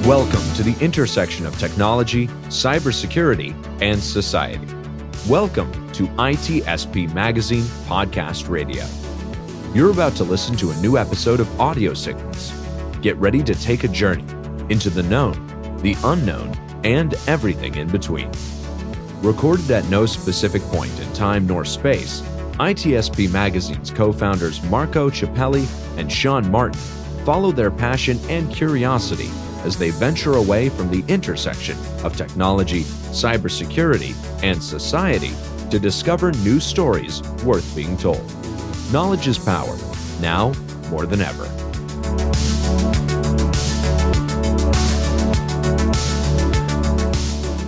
Welcome to the intersection of technology, cybersecurity, and society. Welcome to ITSPmagazine Podcast Radio. You're about to listen to a new episode of Audio Signals. Get ready to take a journey into the known, the unknown, and everything in between. Recorded at no specific point in time nor space, ITSP Magazine's co-founders Marco Ciappelli and Sean Martin follow their passion and curiosity as they venture away from the intersection of technology, cybersecurity, and society to discover new stories worth being told. Knowledge is power, now more than ever.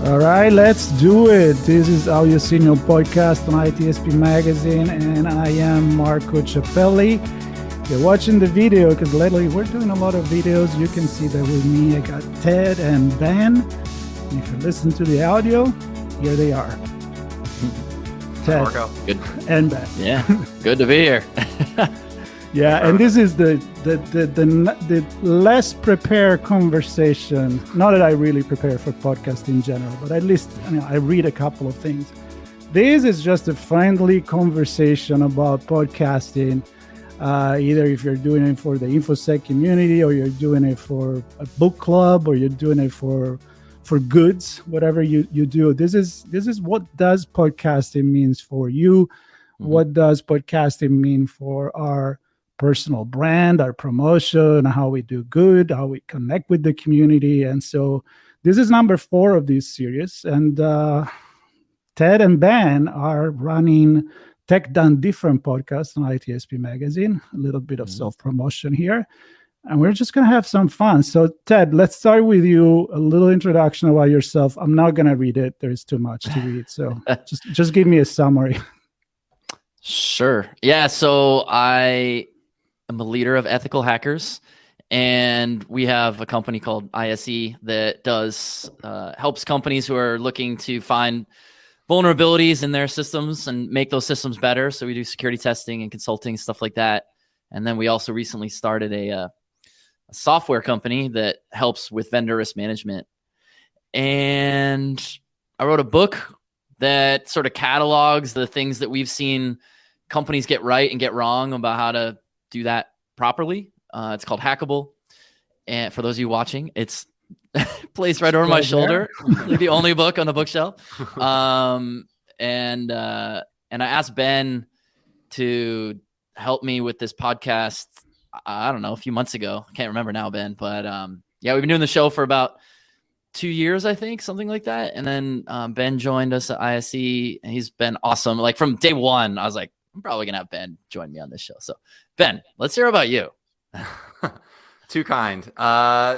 All right, let's do it. This is Audio Signal Podcast on ITSP Magazine, and I am Marco Ciappelli. You're watching the video because lately we're doing a lot of videos. You can see that with me. I got Ted and Ben. And if you listen to the audio, here they are. Ted Marco. Good. And Ben. Yeah, good to be here. Yeah, and this is the less prepared conversation. Not that I really prepare for podcast in general, but at least I read a couple of things. This is just a friendly conversation about podcasting. Either if you're doing it for the InfoSec community, or you're doing it for a book club, or you're doing it for goods, whatever you do. This is what does podcasting means for you. Mm-hmm. What does podcasting mean for our personal brand, our promotion, how we do good, how we connect with the community. And so this is number 4 of this series. And Ted and Ben are running Tech Done Different podcast on ITSP Magazine. A little bit of self-promotion here. And we're just going to have some fun. So Ted, let's start with you. A little introduction about yourself. I'm not going to read it. There's too much to read. So just give me a summary. Sure. Yeah. So I am a leader of ethical hackers, and we have a company called ISE that does helps companies who are looking to find vulnerabilities in their systems and make those systems better. So we do security testing and consulting, stuff like that. And then we also recently started a software company that helps with vendor risk management. And I wrote a book that sort of catalogs the things that we've seen companies get right and get wrong about how to do that properly. It's called Hackable. And for those of you watching, it's placed right over my shoulder, like the only book on the bookshelf. And I asked Ben to help me with this podcast. I don't know, a few months ago. I can't remember now, Ben, but yeah, we've been doing the show for about 2 years, I think, something like that. And then Ben joined us at ISE, and he's been awesome. Like from day one, I was like, I'm probably gonna have Ben join me on this show. So Ben, let's hear about you. Too kind.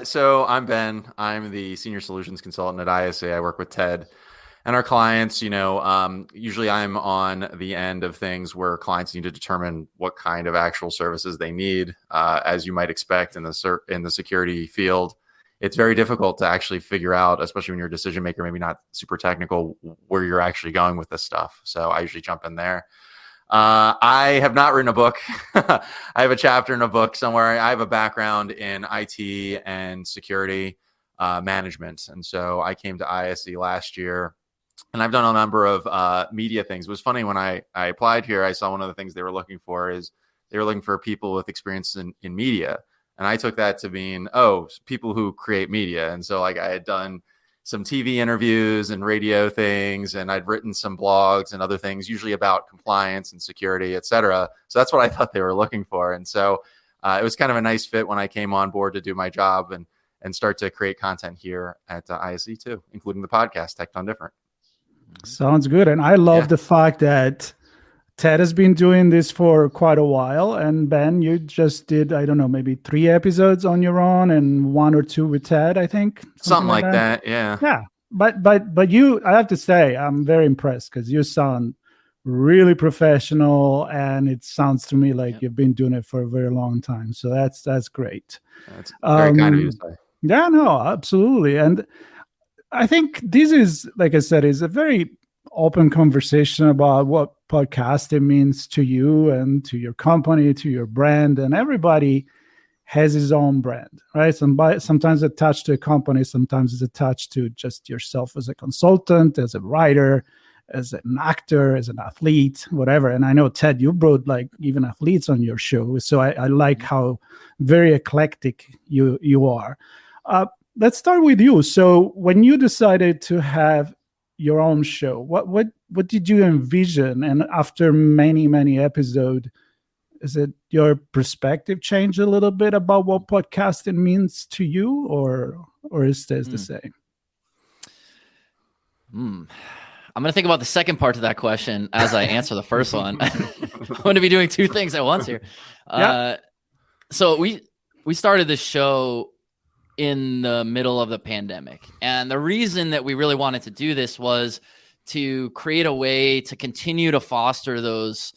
So I'm Ben. I'm the senior solutions consultant at ISA. I work with Ted and our clients. Usually I'm on the end of things where clients need to determine what kind of actual services they need. As you might expect in the security field, it's very difficult to actually figure out, especially when you're a decision maker, maybe not super technical, where you're actually going with this stuff. So I usually jump in there. I have not written a book. I have a chapter in a book somewhere. I have a background in IT and security management. And so I came to ISE last year, and I've done a number of media things. It was funny when I applied here, I saw one of the things they were looking for is they were looking for people with experience in media. And I took that to mean, people who create media. And so like I had done some TV interviews and radio things, and I'd written some blogs and other things, usually about compliance and security, et cetera. So that's what I thought they were looking for. And so it was kind of a nice fit when I came on board to do my job and start to create content here at ISE too, including the podcast, Tech Done Different. Sounds good. And I love the fact that Ted has been doing this for quite a while. And Ben, you just did, I don't know, maybe 3 episodes on your own and 1 or 2 with Ted, I think. Something like that. Yeah. Yeah. But you, I have to say, I'm very impressed because you sound really professional, and it sounds to me like you've been doing it for a very long time. So that's great. That's very kind of you to say. Yeah, no, absolutely. And I think this is, like I said, is a very open conversation about what podcasting means to you and to your company, to your brand, and everybody has his own brand, right? Sometimes attached to a company, sometimes it's attached to just yourself as a consultant, as a writer, as an actor, as an athlete, whatever. And I know, Ted, you brought like even athletes on your show. So I like how very eclectic you are. Let's start with you. So when you decided to have your own show, what did you envision? And after many episodes, is it your perspective changed a little bit about what podcasting means to you, or is this the same? I'm going to think about the second part to that question as I answer the first one. I'm going to be doing two things at once here. Yeah. So we started this show in the middle of the pandemic. And the reason that we really wanted to do this was to create a way to continue to foster those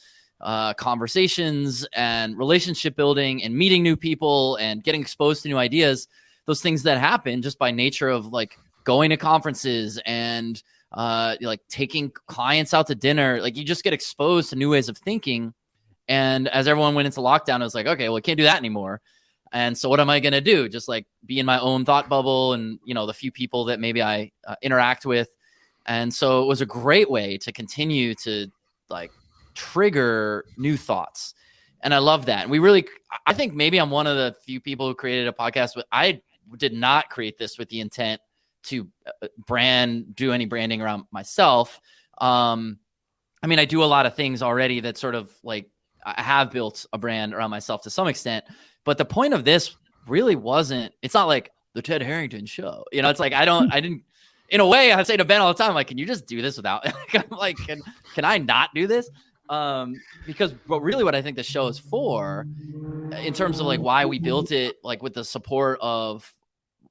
conversations and relationship building and meeting new people and getting exposed to new ideas, those things that happen just by nature of like going to conferences and like taking clients out to dinner. Like you just get exposed to new ways of thinking. And as everyone went into lockdown, I was like, okay, well, I can't do that anymore. And so what am I going to do? Just like be in my own thought bubble and, you know, the few people that maybe I interact with. And so it was a great way to continue to like trigger new thoughts. And I love that. And I think maybe I'm one of the few people who created a podcast, but I did not create this with the intent to do any branding around myself. I mean, I do a lot of things already that sort of like, I have built a brand around myself to some extent, but the point of this really wasn't, it's not like the Ted Harrington show, you know, it's like, I didn't, in a way I say to Ben all the time, like, can you just do this without, I'm like, can I not do this? But really what I think the show is for in terms of like why we built it, like with the support of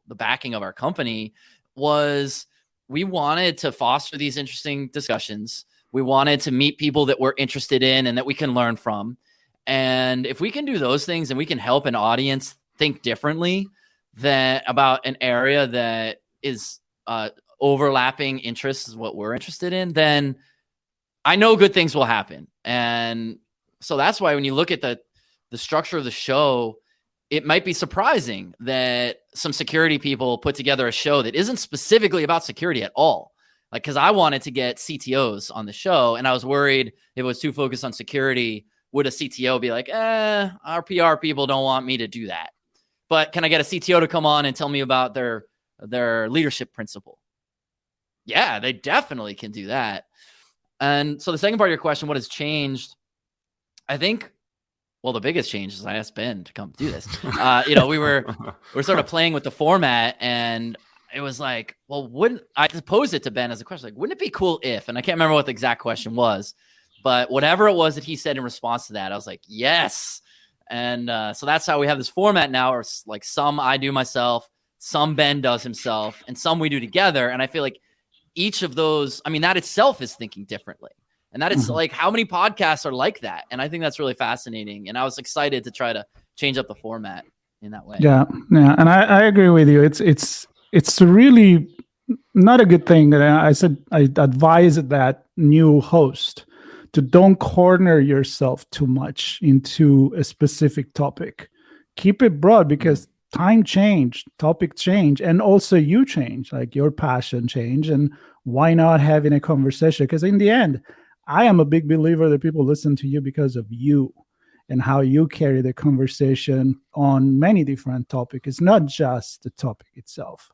the backing of our company, was we wanted to foster these interesting discussions. We wanted to meet people that we're interested in and that we can learn from. And if we can do those things and we can help an audience think differently about an area that is overlapping interests is what we're interested in, then I know good things will happen. And so that's why when you look at the structure of the show, it might be surprising that some security people put together a show that isn't specifically about security at all. Like, because I wanted to get CTOs on the show, and I was worried if it was too focused on security, would a CTO be like, our PR people don't want me to do that. But can I get a CTO to come on and tell me about their leadership principle? Yeah, they definitely can do that. And so the second part of your question, what has changed? I think, well, the biggest change is I asked Ben to come do this. We're sort of playing with the format, and it was like, well, I posed it to Ben as a question, like, wouldn't it be cool if, and I can't remember what the exact question was, but whatever it was that he said in response to that, I was like, yes. And so that's how we have this format now, or like some I do myself, some Ben does himself, and some we do together. And I feel like each of those, I mean, that itself is thinking differently. And that it's like, how many podcasts are like that? And I think that's really fascinating. And I was excited to try to change up the format in that way. Yeah. And I agree with you. It's really not a good thing. That I advise that new host to don't corner yourself too much into a specific topic. Keep it broad, because time change, topic change, and also you change, like your passion change. And why not having a conversation? Because in the end, I am a big believer that people listen to you because of you and how you carry the conversation on many different topics. It's not just the topic itself.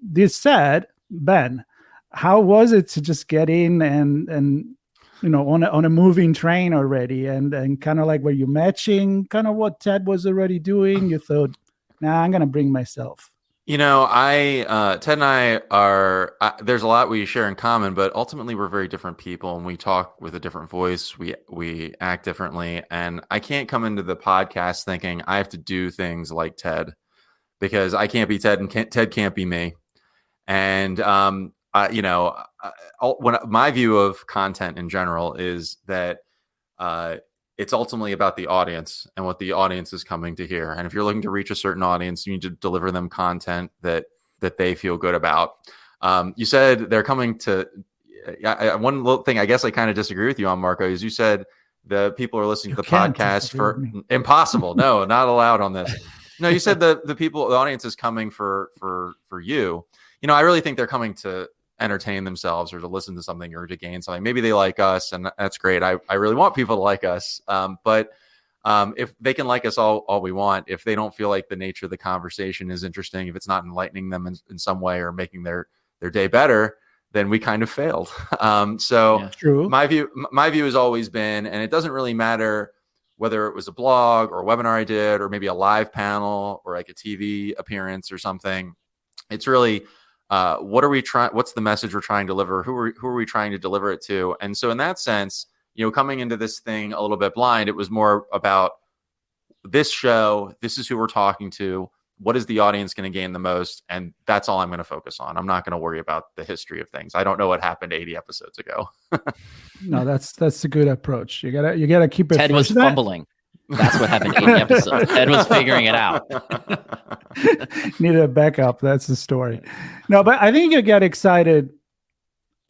This said, Ben, how was it to just get in and on a moving train already, and kind of like, were you matching kind of what Ted was already doing? You thought, nah, I'm going to bring myself. Ted and I are, there's a lot we share in common, but ultimately we're very different people, and we talk with a different voice. We act differently. And I can't come into the podcast thinking I have to do things like Ted, because I can't be Ted and Ted can't be me. And, when my view of content in general is that, it's ultimately about the audience and what the audience is coming to hear. And if you're looking to reach a certain audience, you need to deliver them content that they feel good about. You said they're coming to, one little thing I guess I kind of disagree with you on, Marco, is you said the people are listening to the can't podcast disagree with for me. impossible. No, not allowed on this. No, you said the audience is coming for you. I really think they're coming to entertain themselves or to listen to something or to gain something. Maybe they like us, and that's great. I really want people to like us. But if they can like us all we want, if they don't feel like the nature of the conversation is interesting, if it's not enlightening them in some way or making their day better, then we kind of failed. True. My view has always been, and it doesn't really matter whether it was a blog or a webinar I did, or maybe a live panel or like a TV appearance or something. It's really, what's the message we're trying to deliver? Who are we trying to deliver it to? And so in that sense, coming into this thing a little bit blind, it was more about this show. This is who we're talking to. What is the audience going to gain the most? And that's all I'm going to focus on. I'm not going to worry about the history of things. I don't know what happened 80 episodes ago. No, that's a good approach. You gotta keep it. Ted was fumbling. That's what happened 80 episodes. Ted was figuring it out. Need a backup. That's the story. No, but I think you get excited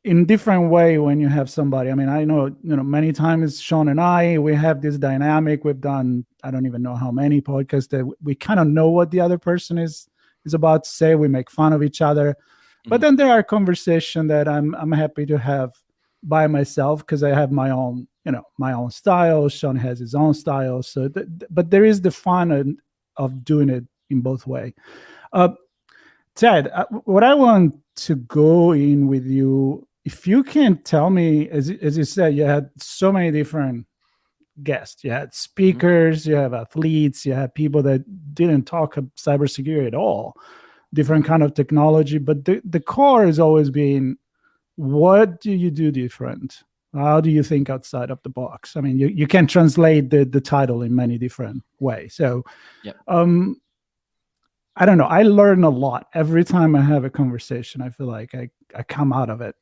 in different way when you have somebody. I mean, I know, many times Sean and I, we have this dynamic. We've done, I don't even know how many podcasts that we kind of know what the other person is about to say. We make fun of each other. But then there are conversations that I'm happy to have by myself because I have my own, my own style. Sean has his own style. So, but there is the fun of doing it in both ways. Ted, what I want to go in with you, if you can tell me, as you said, you had so many different guests. You had speakers, you have athletes, you have people that didn't talk cybersecurity at all, different kind of technology. But the core has always been, what do you do different? How do you think outside of the box? I mean, you can translate the title in many different ways. So, yep. I don't know. I learn a lot every time I have a conversation. I feel like I come out of it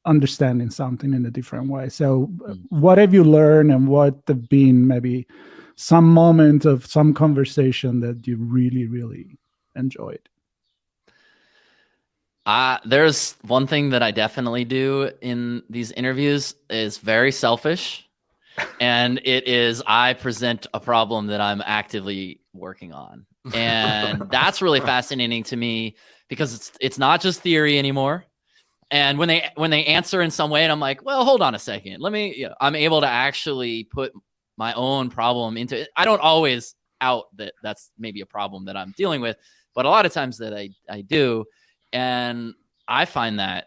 understanding something in a different way. So what have you learned, and what have been maybe some moment of some conversation that you really, really enjoyed? There's one thing that I definitely do in these interviews is very selfish. And it is, I present a problem that I'm actively working on. And that's really fascinating to me because it's not just theory anymore. And when they answer in some way, and I'm like, well, hold on a second. I'm able to actually put my own problem into it. I don't always out that that's maybe a problem that I'm dealing with, but a lot of times that I do. And I find that,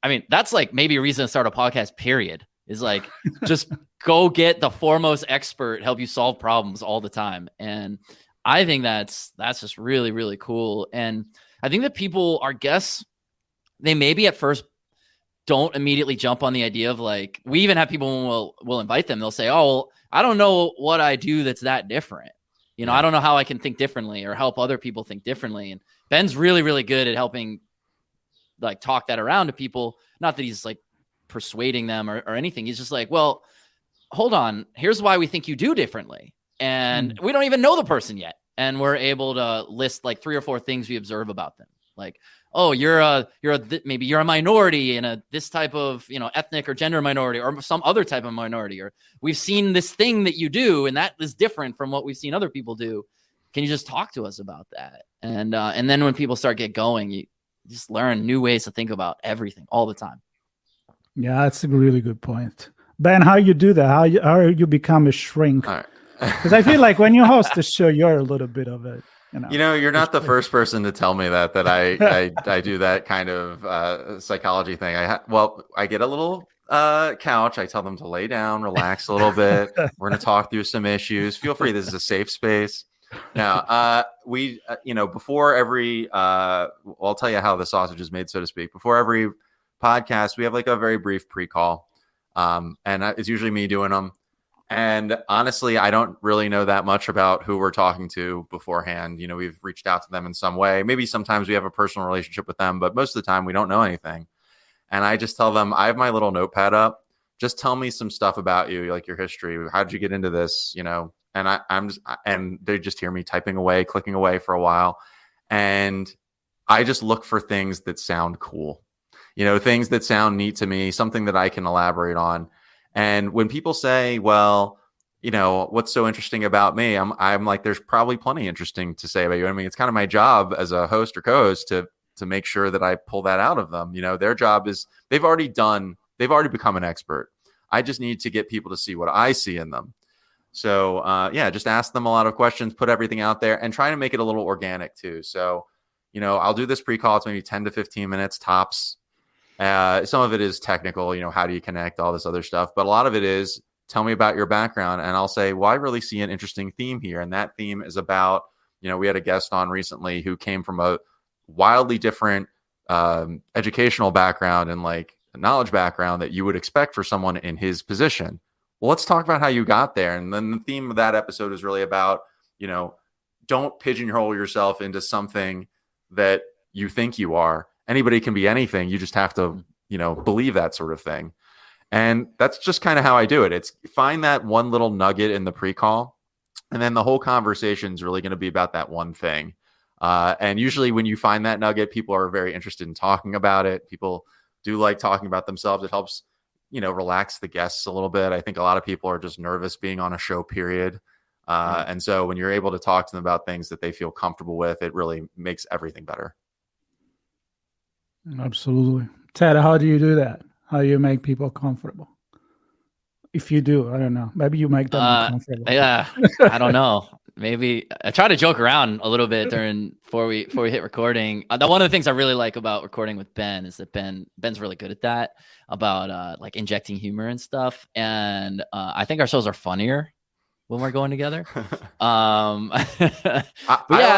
I mean, that's like maybe a reason to start a podcast, period, is like, just go get the foremost expert, help you solve problems all the time. And I think that's just really, really cool. And I think that people, our guests, they maybe at first don't immediately jump on the idea of like, we even have people when we'll invite them, they'll say, oh, well, I don't know what I do that's that different. I don't know how I can think differently or help other people think differently. And Ben's really, really good at helping like talk that around to people. Not that he's like persuading them or anything. He's just like, well, hold on, here's why we think you do differently. And we don't even know the person yet. And we're able to list like 3 or 4 things we observe about them. Like, oh, maybe you're a minority in this type of, ethnic or gender minority or some other type of minority, or we've seen this thing that you do and that is different from what we've seen other people do. Can you just talk to us about that? And then when people start get going, you just learn new ways to think about everything all the time. Yeah, that's a really good point. Ben, how you do that? How you become a shrink? Because I feel like when you host the show, you're a little bit of it. You're not the first person to tell me that I do that kind of psychology thing. I get a little couch. I tell them to lay down, relax a little bit. We're going to talk through some issues. Feel free. This is a safe space. Now, before every, I'll tell you how the sausage is made, so to speak. Before every podcast, we have like a very brief pre-call, and it's usually me doing them. And honestly, I don't really know that much about who we're talking to beforehand. We've reached out to them in some way. Maybe sometimes we have a personal relationship with them, but most of the time we don't know anything. And I just tell them, I have my little notepad up. Just tell me some stuff about you, like your history. How did you get into this? And they just hear me typing away, clicking away for a while. And I just look for things that sound cool, things that sound neat to me, something that I can elaborate on. And when people say, well, what's so interesting about me? I'm like, there's probably plenty interesting to say about you. I mean, it's kind of my job as a host or co-host to make sure that I pull that out of them. Their job is they've already become an expert. I just need to get people to see what I see in them. So just ask them a lot of questions, put everything out there, and try to make it a little organic too. So, I'll do this pre-call. It's maybe 10 to 15 minutes tops. Some of it is technical, how do you connect, all this other stuff. But a lot of it is, tell me about your background. And I'll say, well, I really see an interesting theme here. And that theme is about, we had a guest on recently who came from a wildly different educational background and like knowledge background that you would expect for someone in his position. Well, let's talk about how you got there. And then the theme of that episode is really about, don't pigeonhole yourself into something that you think you are. Anybody can be anything. You just have to, believe that sort of thing. And that's just kind of how I do it. It's find that one little nugget in the pre-call, and then the whole conversation is really going to be about that one thing. And usually when you find that nugget, people are very interested in talking about it. People do like talking about themselves. It helps, relax the guests a little bit. I think a lot of people are just nervous being on a show, period. And so when you're able to talk to them about things that they feel comfortable with, it really makes everything better. Absolutely. Ted, how do you do that? How do you make people comfortable? If you do, I don't know. Maybe you make them comfortable. Yeah, I don't know. Maybe I try to joke around a little bit before we hit recording. One of the things I really like about recording with Ben is that Ben's really good at that, about like injecting humor and stuff. And I think our shows are funnier when we're going together. I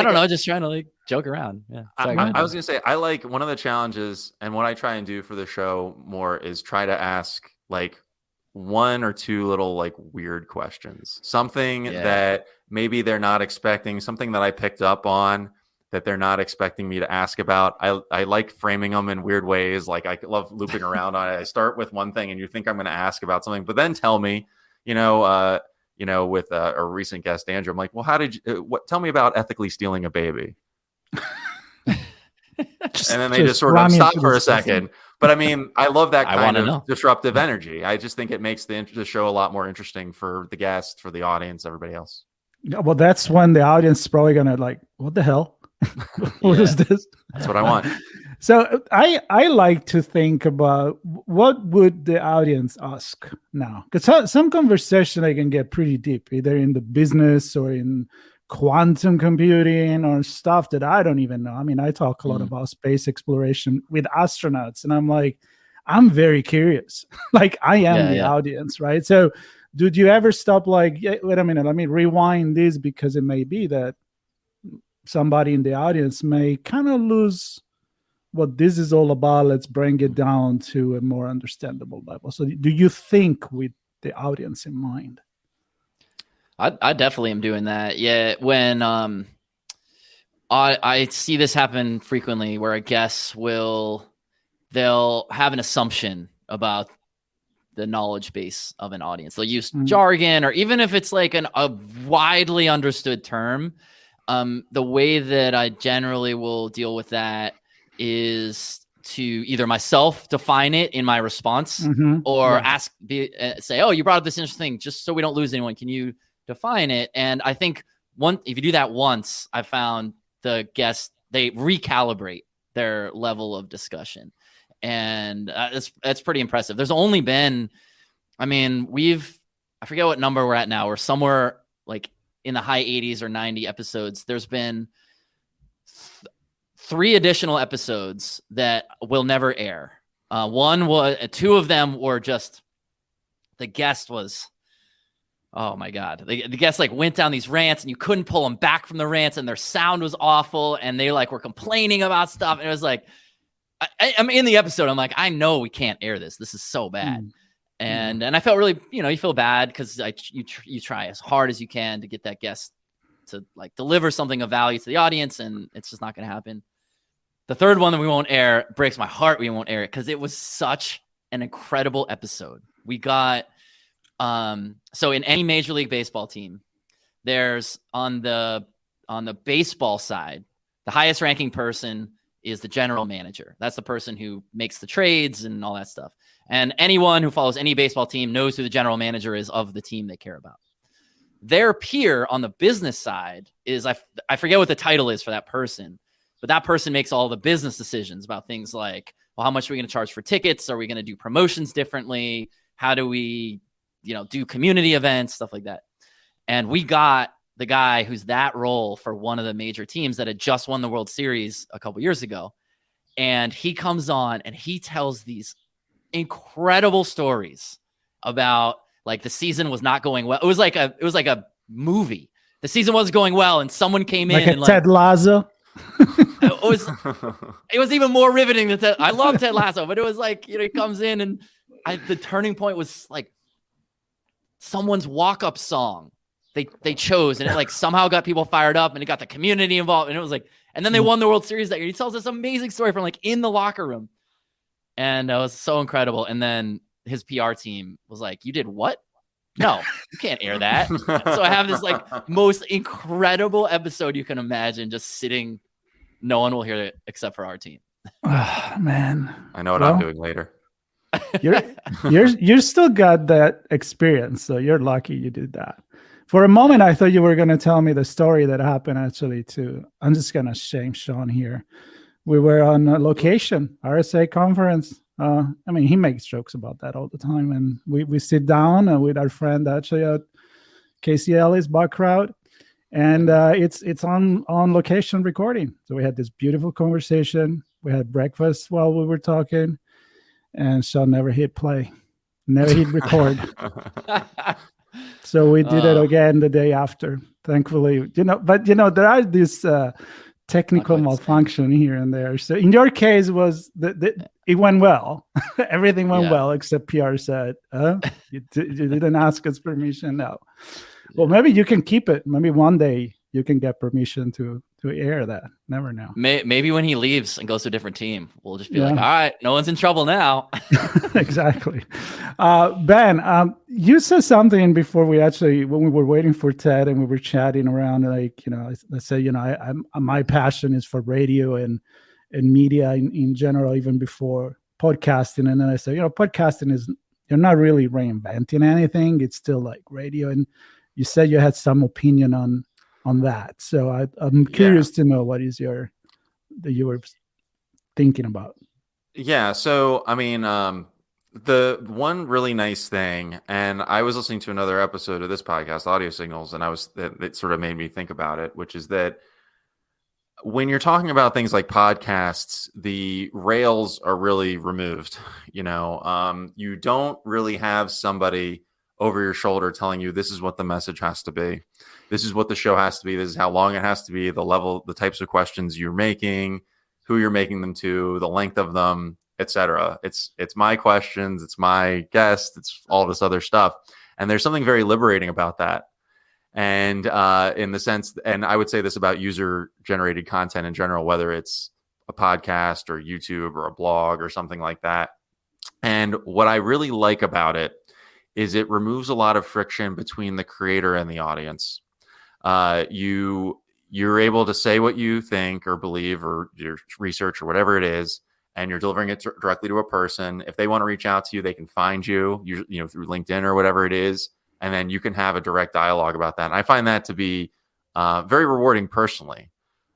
don't know, just trying to like joke around. Yeah. Sorry, I was gonna say, I like one of the challenges, and what I try and do for the show more is try to ask like one or two little like weird questions, something that maybe they're not expecting, something that I picked up on that they're not expecting me to ask about. I like framing them in weird ways. Like I love looping around on it. I start with one thing and you think I'm going to ask about something, but then tell me, with a recent guest, Andrew, I'm like, well, how did you, tell me about ethically stealing a baby. And then they just sort of stop for a second. But I mean, I love that kind of disruptive energy. I just think it makes the show a lot more interesting for the guest, for the audience, everybody else. Yeah, well, that's when the audience is probably gonna like, what the hell? What is this? That's what I want. So I like to think about what would the audience ask now, because some conversation I can get pretty deep, either in the business or in quantum computing or stuff that I don't even know. I mean, I talk a lot about space exploration with astronauts, and I'm like, I'm very curious. Like I am the audience, right? So did you ever stop like, wait a minute, let me rewind this, because it may be that somebody in the audience may kind of lose what this is all about. Let's bring it down to a more understandable level. So do you think with the audience in mind? I definitely am doing that. Yeah. When I see this happen frequently, where a guest they'll have an assumption about the knowledge base of an audience. They'll use jargon, or even if it's like a widely understood term. The way that I generally will deal with that is to either myself define it in my response, or say, oh, you brought up this interesting thing, just so we don't lose anyone, can you define it? And I think if you do that once, I found the guests, they recalibrate their level of discussion. And that's pretty impressive. There's only been, I forget what number we're at now. We're somewhere like in the high 80s or 90 episodes. There's been 3 additional episodes that will never air. Two of them were just, the guest was, oh my God. The guest like went down these rants and you couldn't pull them back from the rants, and their sound was awful. And they like were complaining about stuff. And it was like, I'm in the episode. I'm like, I know we can't air this. This is so bad. And I felt really, you feel bad because you try as hard as you can to get that guest to like deliver something of value to the audience, and it's just not going to happen. The third one that we won't air breaks my heart. We won't air it because it was such an incredible episode. We got so in any Major League Baseball team, there's on the baseball side, the highest ranking person is the general manager. That's the person who makes the trades and all that stuff. And anyone who follows any baseball team knows who the general manager is of the team they care about. Their peer on the business side is, I forget what the title is for that person, but that person makes all the business decisions about things like, well, how much are we going to charge for tickets? Are we going to do promotions differently? How do we, do community events, stuff like that. And we got the guy who's that role for one of the major teams that had just won the World Series a couple years ago. And he comes on and he tells these incredible stories about like the season was not going well. It was like a movie. The season wasn't going well, and someone came in and Ted Lasso. It was even more riveting than Ted. I love Ted Lasso, but it was like, he comes in and the turning point was like someone's walk-up song they chose, and it like somehow got people fired up, and it got the community involved, and it was like, and then they won the World Series that year. He tells this amazing story from like in the locker room, and it was so incredible. And then his PR team was like, "You did what? No, you can't air that." So I have this like most incredible episode you can imagine, just sitting. No one will hear it except for our team. Oh, man, I know what I'm doing later. You're still got that experience, so you're lucky you did that. For a moment, I thought you were going to tell me the story that happened actually too. I'm just going to shame Sean here. We were on a location, RSA conference. He makes jokes about that all the time. And we sit down with our friend actually at Casey Ellis, Buck Crowd. And it's on location recording. So we had this beautiful conversation. We had breakfast while we were talking. And Sean never hit play, never hit record. So we did it again the day after, thankfully, but there are these technical malfunction here and there. So in your case it went well. Everything went well, except PR said, you didn't ask us permission. No. Well, maybe you can keep it. Maybe one day you can get permission to air that. Never know. Maybe when he leaves and goes to a different team, we'll just be like, all right, no one's in trouble now. Exactly. Ben, you said something before when we were waiting for Ted and we were chatting around, like, let's say, my passion is for radio and media in general, even before podcasting. And then I said, podcasting you're not really reinventing anything. It's still like radio. And you said you had some opinion on that. So I'm curious to know what is you were thinking about. Yeah. So, the one really nice thing, and I was listening to another episode of this podcast, Audio Signals, and it sort of made me think about it, which is that when you're talking about things like podcasts, the rails are really removed. You don't really have somebody over your shoulder telling you this is what the message has to be. This is what the show has to be. This is how long it has to be, the level, the types of questions you're making, who you're making them to, the length of them, etc. It's my questions, it's my guest, it's all this other stuff. And there's something very liberating about that. And in the sense, and I would say this about user-generated content in general, whether it's a podcast or YouTube or a blog or something like that. And what I really like about it is it removes a lot of friction between the creator and the audience. You're able to say what you think or believe or your research or whatever it is, and you're delivering it directly to a person. If they want to reach out to you, they can find you, through LinkedIn or whatever it is, and then you can have a direct dialogue about that. And I find that to be very rewarding personally.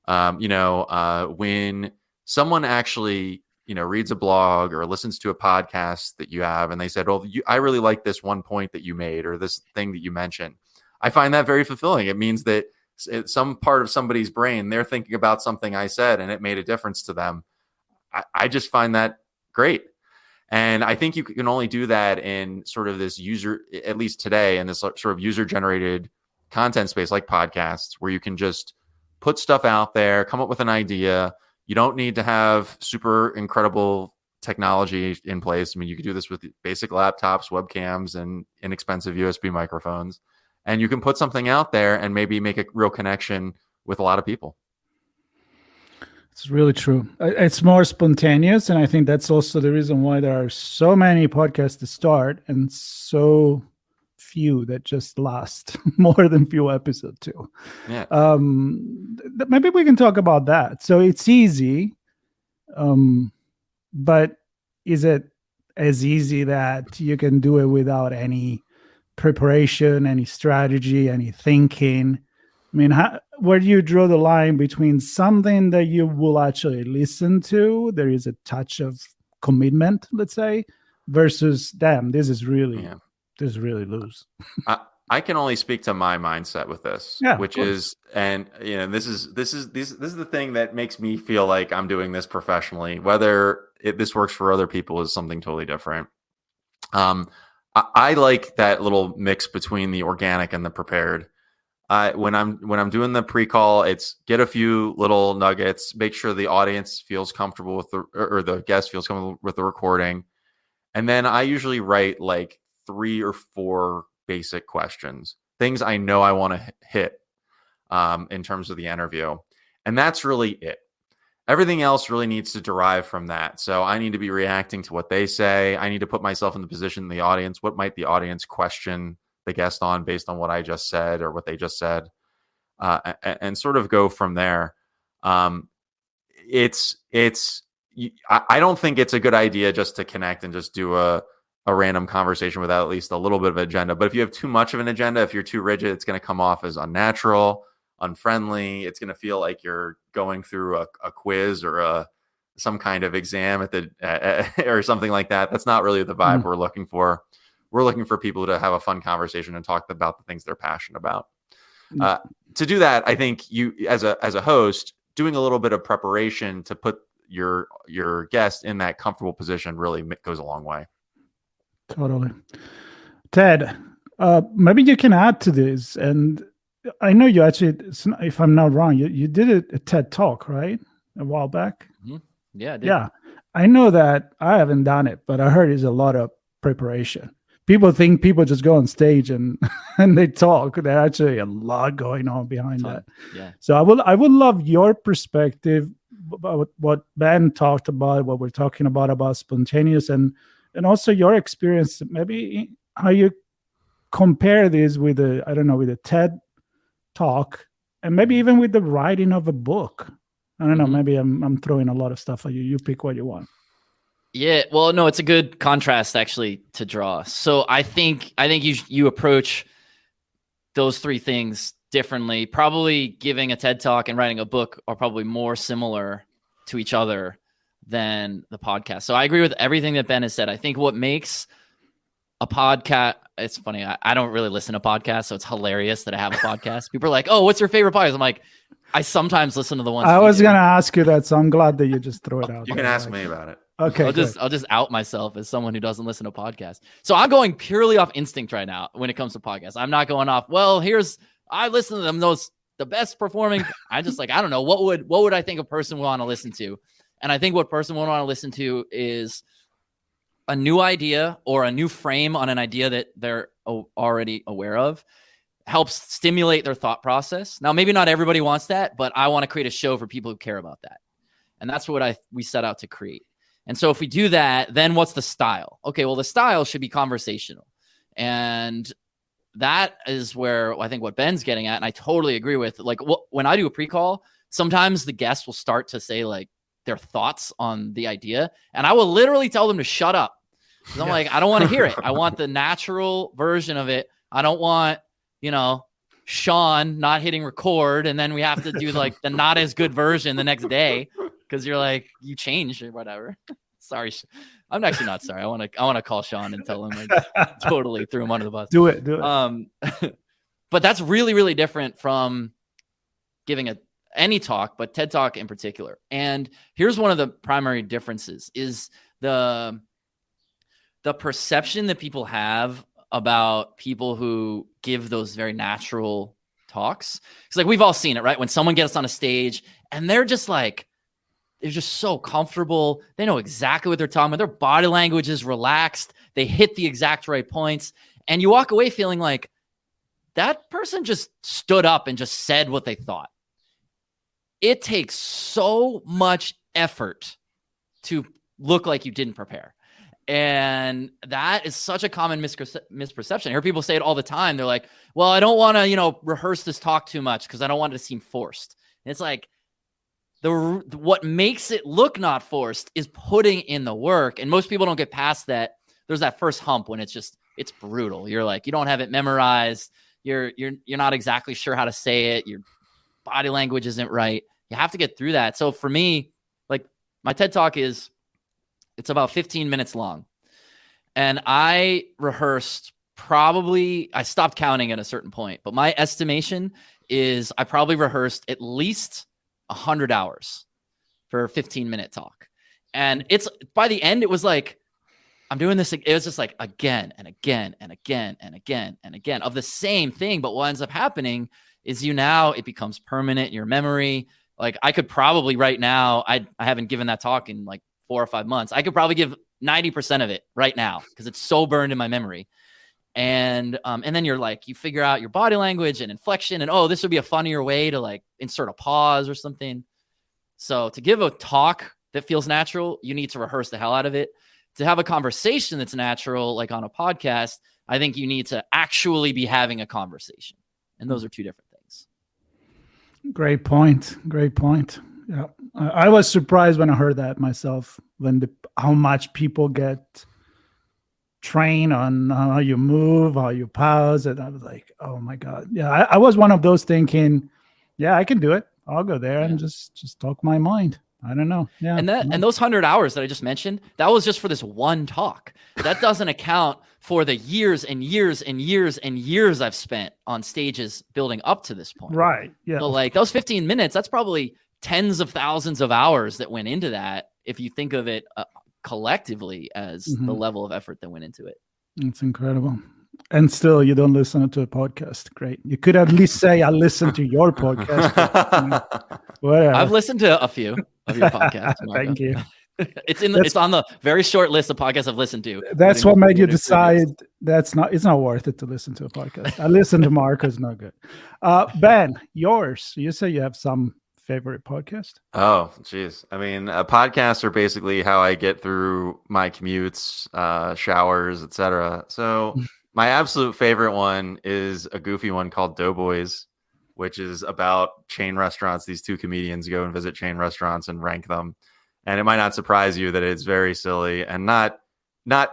When someone actually reads a blog or listens to a podcast that you have, and they said, "Oh, I really like this one point that you made or this thing that you mentioned," I find that very fulfilling. It means that some part of somebody's brain, they're thinking about something I said and it made a difference to them. I just find that great. And I think you can only do that in sort of this at least today, in this sort of user-generated content space like podcasts, where you can just put stuff out there, come up with an idea. You don't need to have super incredible technology in place. You can do this with basic laptops, webcams, and inexpensive USB microphones. And you can put something out there and maybe make a real connection with a lot of people. It's really true. It's more spontaneous. And I think that's also the reason why there are so many podcasts to start and so few that just last more than few episodes too. Yeah. Maybe we can talk about that. So it's easy But is it as easy that you can do it without any preparation, any strategy, any thinking? I mean, where do you draw the line between something that you will actually listen to, there is a touch of commitment, let's say, versus damn, this is really loose. I can only speak to my mindset with this, which is, and this is the thing that makes me feel like I'm doing this professionally. Whether this works for other people is something totally different. I like that little mix between the organic and the prepared. When I'm doing the pre-call, it's get a few little nuggets, make sure the audience feels comfortable with the guest feels comfortable with the recording, and then I usually write like 3 or 4 basic questions, things I know I want to hit in terms of the interview, and that's really it. Everything else really needs to derive from that. So I need to be reacting to what they say. I need to put myself in the position of the audience. What might the audience question the guest on based on what I just said or what they just said, and sort of go from there. I don't think it's a good idea just to connect and just do a random conversation without at least a little bit of agenda. But if you have too much of an agenda, if you're too rigid, it's going to come off as unnatural, unfriendly. It's going to feel like you're going through a quiz or some kind of exam or something like that. That's not really the vibe we're looking for. We're looking for people to have a fun conversation and talk about the things they're passionate about. To do that, I think you, as a host, doing a little bit of preparation to put your guest in that comfortable position really goes a long way. Totally. Ted, maybe you can add to this. And I know you actually, if I'm not wrong, you did a TED Talk, right? A while back? Mm-hmm. Yeah, I did. Yeah. I know that. I haven't done it, but I heard it's a lot of preparation. People think people just go on stage and they talk. There's actually a lot going on behind that. Yeah. So I would love your perspective about what Ben talked about, what we're talking about spontaneous, and also your experience, maybe how you compare this with a TED Talk, and maybe even with the writing of a book. I don't know. Maybe I'm throwing a lot of stuff at you. You pick what you want. Yeah, well, no, it's a good contrast actually to draw. So I think you approach those 3 things differently. Probably giving a TED Talk and writing a book are probably more similar to each other than the podcast. So I agree with everything that Ben has said. I think what makes a podcast, it's funny, I don't really listen to podcasts, so it's hilarious that I have a podcast. People are like, "Oh, what's your favorite podcast?" I'm like, I sometimes listen to the ones. I was going to ask you that, so I'm glad that you just threw it out. You can ask me about it. Okay, I'll just out myself as someone who doesn't listen to podcasts. So I'm going purely off instinct right now when it comes to podcasts. I'm not going off, well, I listen to them, the best performing. I just I don't know, what would I think a person would want to listen to? And I think what person would want to listen to is a new idea or a new frame on an idea that they're already aware of. Helps stimulate their thought process. Now, maybe not everybody wants that, but I want to create a show for people who care about that. And that's what we set out to create. And so if we do that, then what's the style? Okay, well, the style should be conversational. And that is where I think what Ben's getting at, and I totally agree with, when I do a pre-call, sometimes the guests will start to say their thoughts on the idea, and I will literally tell them to shut up. I'm like, I don't want to hear it. I want the natural version of it. I don't want, Sean not hitting record, and then we have to do the not as good version the next day because you're like, you changed or whatever. Sorry, I'm actually not sorry. I want to call Sean and tell him I totally threw him under the bus. Do it. But that's really, really different from giving any talk, but TED Talk in particular. And here's one of the primary differences is the perception that people have about people who give those very natural talks. Because we've all seen it, right? When someone gets on a stage and they're just they're just so comfortable. They know exactly what they're talking about. Their body language is relaxed. They hit the exact right points. And you walk away feeling like that person just stood up and just said what they thought. It takes so much effort to look like you didn't prepare. And that is such a common misperception. I hear people say it all the time. They're like, well, I don't want to, rehearse this talk too much because I don't want it to seem forced. And it's like, what makes it look not forced is putting in the work. And most people don't get past that. There's that first hump when it's brutal. You're like, you don't have it memorized. You're not exactly sure how to say it. Your body language isn't right. You have to get through that. So for me, like my TED Talk it's about 15 minutes long. And I rehearsed I stopped counting at a certain point, but my estimation is I probably rehearsed at least 100 hours for a 15-minute talk. And it's by the end, it was like, I'm doing this. It was just like again and again and again and again and again of the same thing. But what ends up happening is it becomes permanent in your memory. Like I could probably right now, I haven't given that talk in like 4 or 5 months. I could probably give 90% of it right now because it's so burned in my memory. And then you're like, you figure out your body language and inflection and, this would be a funnier way to like insert a pause or something. So to give a talk that feels natural, you need to rehearse the hell out of it. To have a conversation that's natural, like on a podcast, I think you need to actually be having a conversation. And those are two different things. Great point. Yeah. I was surprised when I heard that myself, how much people get trained on how you move, how you pause. And I was like, oh my God. Yeah. I was one of those thinking, yeah, I can do it. I'll go there and just talk my mind. I don't know. Yeah. And those 100 hours that I just mentioned, that was just for this one talk. That doesn't account for the years and years and years and years I've spent on stages building up to this point. Right. Yeah. So like those 15 minutes, that's probably tens of thousands of hours that went into that. If you think of it collectively as the level of effort that went into it. It's incredible. And still, you don't listen to a podcast. Great. You could at least say, I listen to your podcast. Whatever. I've listened to a few of your podcasts. Thank you. It's on the very short list of podcasts I've listened to. That's what made you decide it's not worth it to listen to a podcast. I listened to Marco's, not good. Ben, yours. You say you have some favorite podcast? Oh, geez. I mean, podcasts are basically how I get through my commutes, showers, etc. So my absolute favorite one is a goofy one called Doughboys, which is about chain restaurants. These two comedians go and visit chain restaurants and rank them. And it might not surprise you that it's very silly and not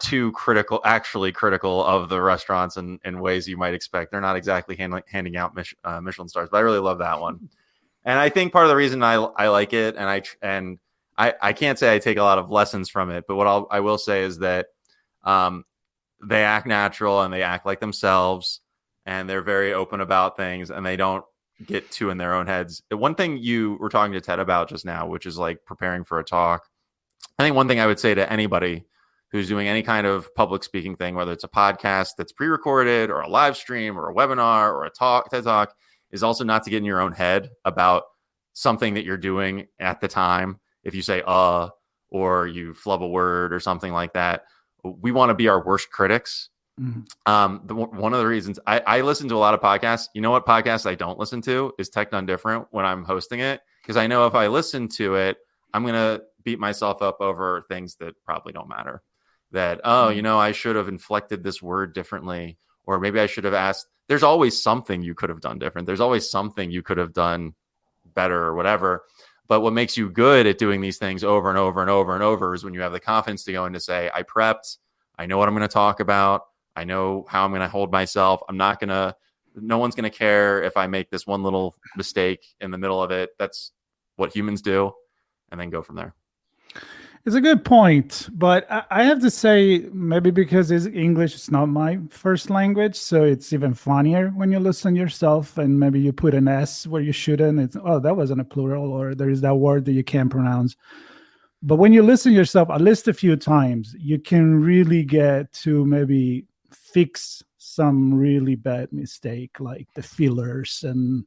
too critical of the restaurants in ways you might expect. They're not exactly handing out Michelin stars, but I really love that one. And I think part of the reason I like it, and I can't say I take a lot of lessons from it, but what I will say is that they act natural and they act like themselves, and they're very open about things, and they don't get too in their own heads. One thing you were talking to Ted about just now, which is like preparing for a talk. I think one thing I would say to anybody who's doing any kind of public speaking thing, whether it's a podcast that's pre-recorded or a live stream or a webinar or a TED Talk, is also not to get in your own head about something that you're doing at the time. If you say, or you flub a word or something like that, we want to be our worst critics. One of the reasons I listen to a lot of podcasts, you know what podcast I don't listen to is Tech Done Different when I'm hosting it, because I know if I listen to it, I'm going to beat myself up over things that probably don't matter. That, I should have inflected this word differently, or maybe I should have asked. There's always something you could have done different. There's always something you could have done better or whatever. But what makes you good at doing these things over and over and over and over is when you have the confidence to go in to say, I prepped, I know what I'm going to talk about. I know how I'm going to hold myself. No one's going to care if I make this one little mistake in the middle of it. That's what humans do. And then go from there. It's a good point, but I have to say, maybe because English is not my first language, so it's even funnier when you listen yourself and maybe you put an S where you shouldn't. It's, that wasn't a plural, or there is that word that you can't pronounce. But when you listen yourself, at least a few times, you can really get to maybe fix some really bad mistake, like the fillers and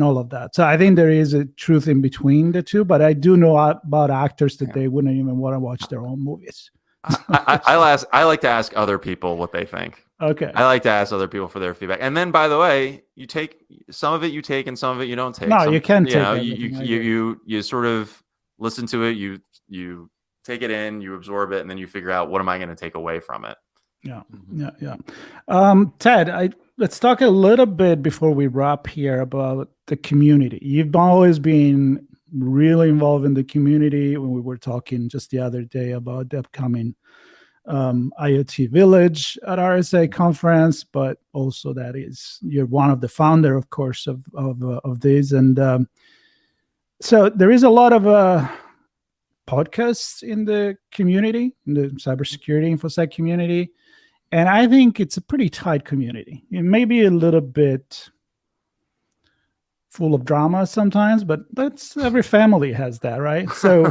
all of that. So I think there is a truth in between the two, but I do know about actors that they wouldn't even want to watch their own movies. I like to ask other people what they think. Okay. I like to ask other people for their feedback. And then, by the way, you take some of it, and some of it you don't take. No, you can't take it. You sort of listen to it, you take it in, you absorb it, and then you figure out, what am I going to take away from it? Yeah. Ted, let's talk a little bit before we wrap here about the community. You've always been really involved in the community. When we were talking just the other day about the upcoming IoT Village at RSA conference, but also you're one of the founder, of course, of this. And so there is a lot of podcasts in the community, in the cybersecurity InfoSec community. And I think it's a pretty tight community. It may be a little bit full of drama sometimes, but every family has that, right? So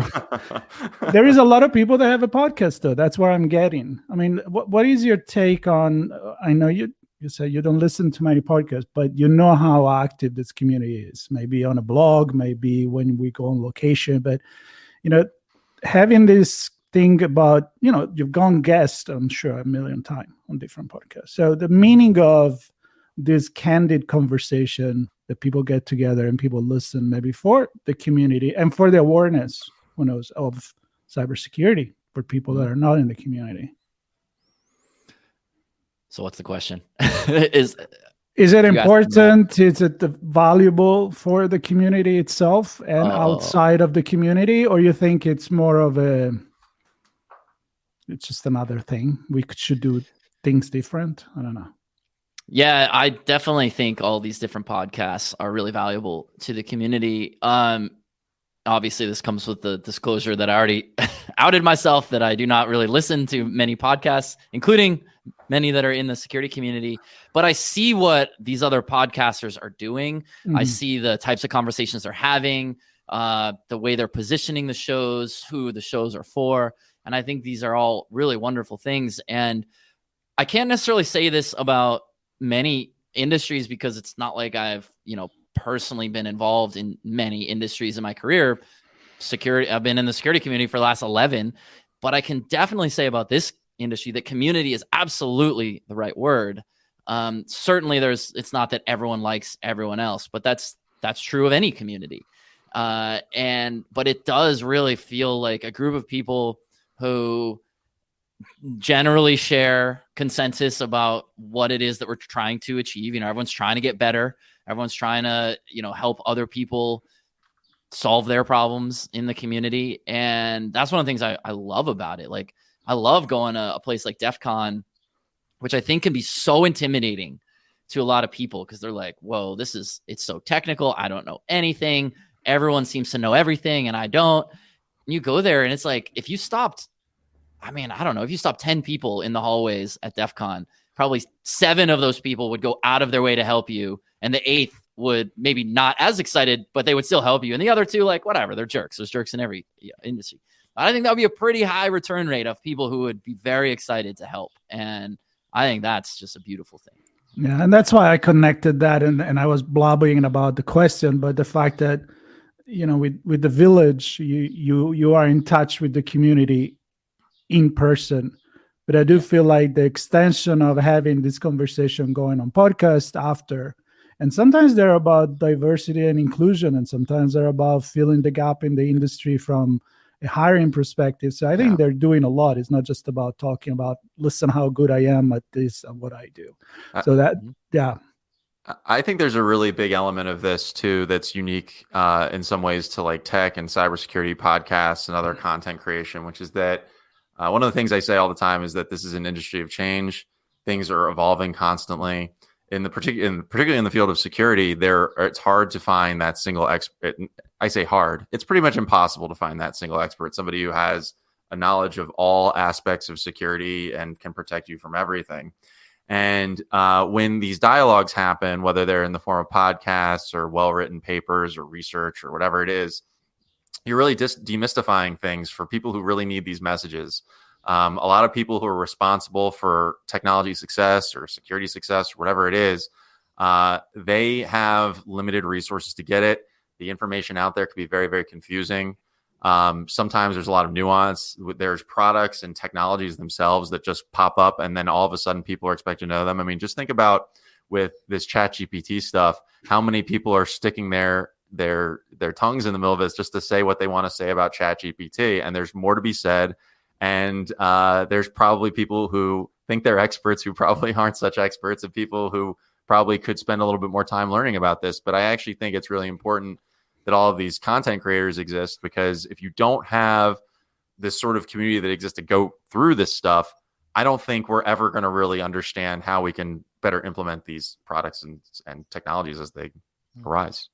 there is a lot of people that have a podcast, though. That's where I'm getting. I mean, what is your take on? I know you say you don't listen to many podcasts, but you know how active this community is. Maybe on a blog, maybe when we go on location. But having this thing about you've gone guest, I'm sure, a million times on different podcasts. So the meaning of this candid conversation that people get together and people listen, maybe for the community and for the awareness, who knows, of cybersecurity for people that are not in the community. So what's the question? Is it important? Is it valuable for the community itself and outside of the community? Or you think it's more of it's just another thing? We should do things different? I don't know. Yeah, I definitely think all these different podcasts are really valuable to the community. Obviously, this comes with the disclosure that I already outed myself that I do not really listen to many podcasts, including many that are in the security community. But I see what these other podcasters are doing. Mm-hmm. I see the types of conversations they're having, the way they're positioning the shows, who the shows are for. And I think these are all really wonderful things. And I can't necessarily say this about many industries because it's not like I've, personally been involved in many industries in my career. I've been in the security community for the last 11, but I can definitely say about this industry that community is absolutely the right word. Certainly it's not that everyone likes everyone else, but that's true of any community. But it does really feel like a group of people who generally share consensus about what it is that we're trying to achieve. Everyone's trying to get better. Everyone's trying to, help other people solve their problems in the community. And that's one of the things I love about it. Like, I love going to a place like DEF CON, which I think can be so intimidating to a lot of people because they're like, whoa, it's so technical. I don't know anything. Everyone seems to know everything and I don't. And you go there and it's like, if you stopped 10 people in the hallways at DEF CON, probably 7 of those people would go out of their way to help you. And the 8th would maybe not as excited, but they would still help you. And the other 2, like, whatever, they're jerks. There's jerks in every industry. I think that would be a pretty high return rate of people who would be very excited to help. And I think that's just a beautiful thing. Yeah. And that's why I connected that. And I was blabbing about the question, but the fact that, with the village, you are in touch with the community in person. But I do feel like the extension of having this conversation going on podcast after, and sometimes they're about diversity and inclusion, and sometimes they're about filling the gap in the industry from a hiring perspective. So I think they're doing a lot. It's not just about talking about, listen how good I am at this and what I do. So I think there's a really big element of this too that's unique in some ways to like tech and cybersecurity podcasts and other content creation, which is that one of the things I say all the time is that this is an industry of change. Things are evolving constantly. Particularly in the field of security, it's hard to find that single expert. I say hard. It's pretty much impossible to find that single expert, somebody who has a knowledge of all aspects of security and can protect you from everything. And when these dialogues happen, whether they're in the form of podcasts or well-written papers or research or whatever it is, you're really just demystifying things for people who really need these messages. A lot of people who are responsible for technology success or security success, or whatever it is, they have limited resources to get it. The information out there can be very, very confusing. Sometimes there's a lot of nuance. There's products and technologies themselves that just pop up, and then all of a sudden people are expected to know them. I mean, just think about with this ChatGPT stuff, how many people are sticking their tongues in the middle of this just to say what they want to say about ChatGPT, and there's more to be said. And there's probably people who think they're experts who probably aren't such experts, and people who probably could spend a little bit more time learning about this. But I actually think it's really important that all of these content creators exist, because if you don't have this sort of community that exists to go through this stuff, I don't think we're ever going to really understand how we can better implement these products and technologies as they arise.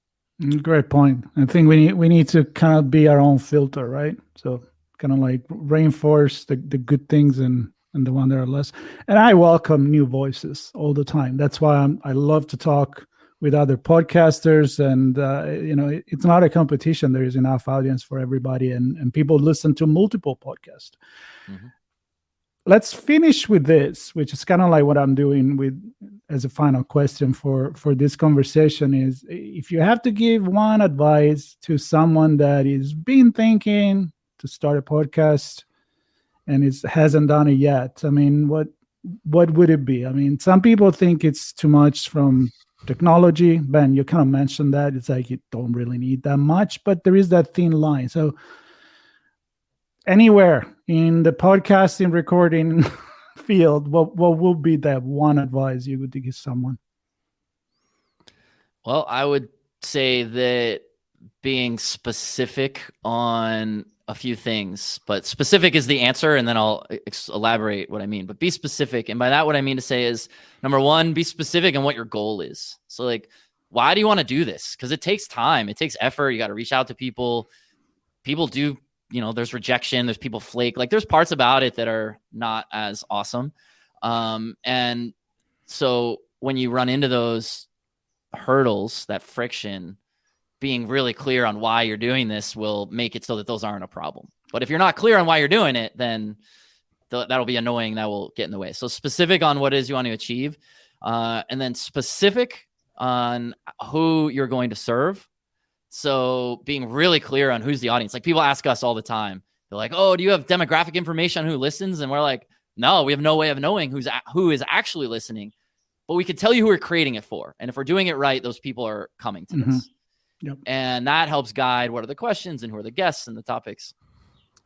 Great point. I think we need to kind of be our own filter, right? So kind of like reinforce the good things and the one that are less. And I welcome new voices all the time. That's why I love to talk with other podcasters, and it's not a competition. There is enough audience for everybody, and people listen to multiple podcasts. Mm-hmm. Let's finish with this, which is kind of like what I'm doing with as a final question for this conversation is, if you have to give one advice to someone that is been thinking to start a podcast and hasn't done it yet, I mean, what would it be? I mean, some people think it's too much from technology. Ben, you kind of mentioned that. It's like you don't really need that much, but there is that thin line. So anywhere in the podcasting recording field, what would be that one advice you would give someone? Well, I would say that being specific on a few things, but specific is the answer, and then I'll elaborate what I mean. But be specific, and by that what I mean to say is, number one, be specific on what your goal is. So like, why do you want to do this? Because it takes time, it takes effort. You got to reach out to people. People do, there's rejection, there's people flake. Like there's parts about it that are not as awesome. And so when you run into those hurdles, that friction, being really clear on why you're doing this will make it so that those aren't a problem. But if you're not clear on why you're doing it, then that'll be annoying. That will get in the way. So specific on what it is you want to achieve, and then specific on who you're going to serve. So being really clear on who's the audience. Like people ask us all the time, they're like, oh, do you have demographic information on who listens? And we're like, no, we have no way of knowing who is actually listening, but we can tell you who we're creating it for. And if we're doing it right, those people are coming to this. Yep. And that helps guide what are the questions and who are the guests and the topics.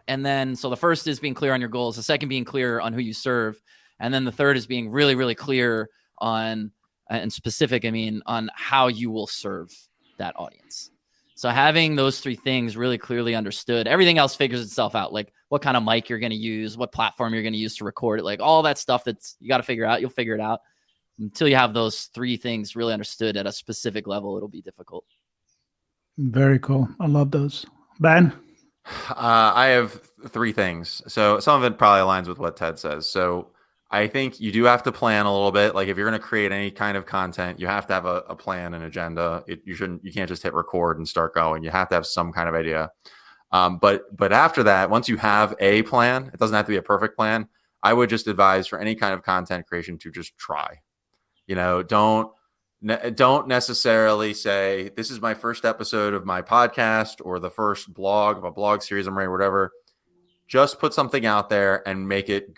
And then, so the first is being clear on your goals. The second, being clear on who you serve. And then the third is being really, really clear on, and specific, on how you will serve that audience. So having those three things really clearly understood, everything else figures itself out. Like what kind of mic you're going to use, what platform you're going to use to record it, like all that stuff that's you got to figure out. You'll figure it out. Until you have those three things really understood at a specific level, it'll be difficult. Very cool. I love those. Ben? I have three things. So some of it probably aligns with what Ted says. So I think you do have to plan a little bit. Like if you're going to create any kind of content, you have to have a plan and agenda. You can't just hit record and start going. You have to have some kind of idea. But after that, once you have a plan, it doesn't have to be a perfect plan. I would just advise for any kind of content creation to just try. Don't necessarily say, this is my first episode of my podcast or the first blog of a blog series I'm writing, whatever. Just put something out there and make it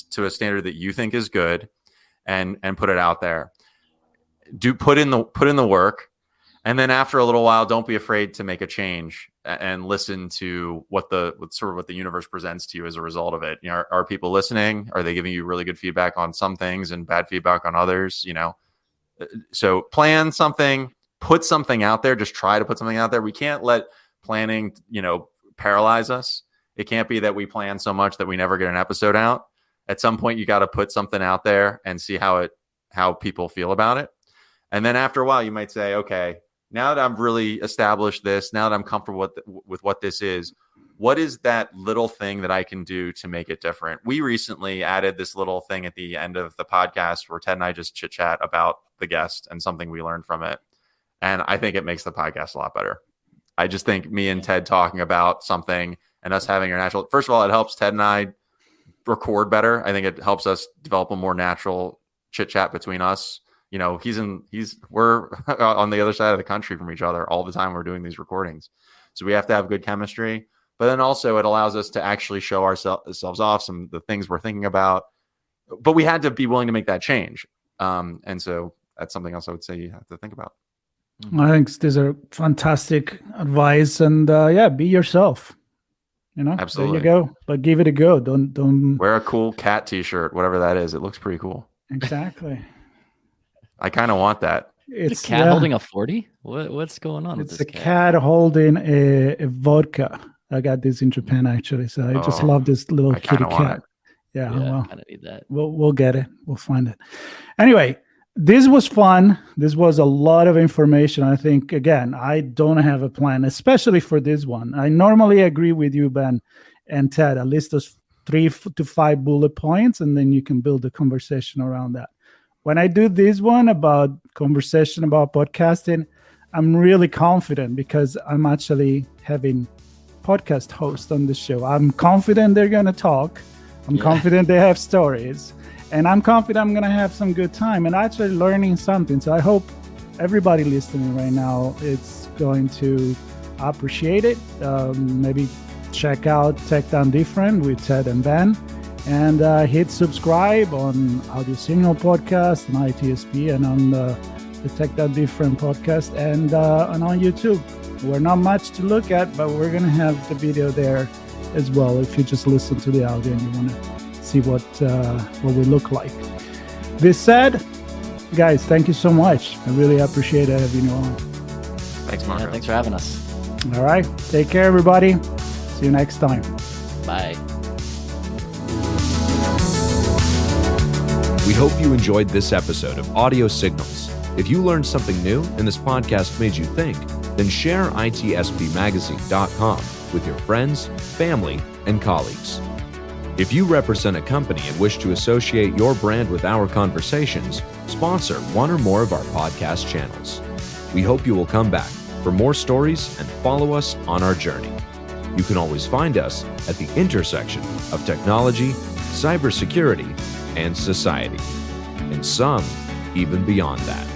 to a standard that you think is good and put it out there. Put in the work. And then after a little while, don't be afraid to make a change and listen to what the universe presents to you as a result of it. Are people listening? Are they giving you really good feedback on some things and bad feedback on others? So plan something, put something out there, just try to put something out there. We can't let planning, paralyze us. It can't be that we plan so much that we never get an episode out. At some point, you got to put something out there and see how people feel about it. And then after a while, you might say, okay, now that I've really established this, now that I'm comfortable with what this is, what is that little thing that I can do to make it different? We recently added this little thing at the end of the podcast where Ted and I just chit chat about the guest and something we learned from it. And I think it makes the podcast a lot better. I just think me and Ted talking about something and us having our natural, first of all, it helps Ted and I record better. I think it helps us develop a more natural chit chat between us. We're on the other side of the country from each other all the time. We're doing these recordings. So we have to have good chemistry, but then also it allows us to actually show ourselves off some of the things we're thinking about, but we had to be willing to make that change. And so that's something else I would say you have to think about. I think these are fantastic advice, and be yourself. Absolutely. There you go. But give it a go. Don't wear a cool cat t-shirt, whatever that is. It looks pretty cool. Exactly. I kind of want that. It's a cat holding a 40. What's going on with It's this a cat holding a vodka. I got this in Japan actually, so I just love this little I kitty kinda want cat. it. Yeah, Yeah, well, I kind of need that. we'll get it. We'll find it. Anyway, this was fun. This was a lot of information. I think, again, I don't have a plan, especially for this one. I normally agree with you, Ben and Ted, at least those 3 to 5 bullet points, and then you can build a conversation around that. When I do this one about conversation about podcasting, I'm really confident because I'm actually having podcast hosts on the show. I'm confident they're going to talk. I'm confident they have stories. And I'm confident I'm going to have some good time and actually learning something. So I hope everybody listening right now is going to appreciate it. Maybe check out Tech Done Different with Ted and Ben. And hit subscribe on Audio Signal Podcast, on ITSP, and on the Tech Done Different podcast, and on YouTube. We're not much to look at, but we're going to have the video there as well if you just listen to the audio and you want to see what we look like. This said, guys, thank you so much. I really appreciate having you on. Thanks, Marco. Yeah, thanks for having us. All right. Take care, everybody. See you next time. Bye. We hope you enjoyed this episode of Audio Signals. If you learned something new and this podcast made you think, then share ITSPmagazine.com with your friends, family, and colleagues. If you represent a company and wish to associate your brand with our conversations, sponsor one or more of our podcast channels. We hope you will come back for more stories and follow us on our journey. You can always find us at the intersection of technology, cybersecurity, and society, and some even beyond that.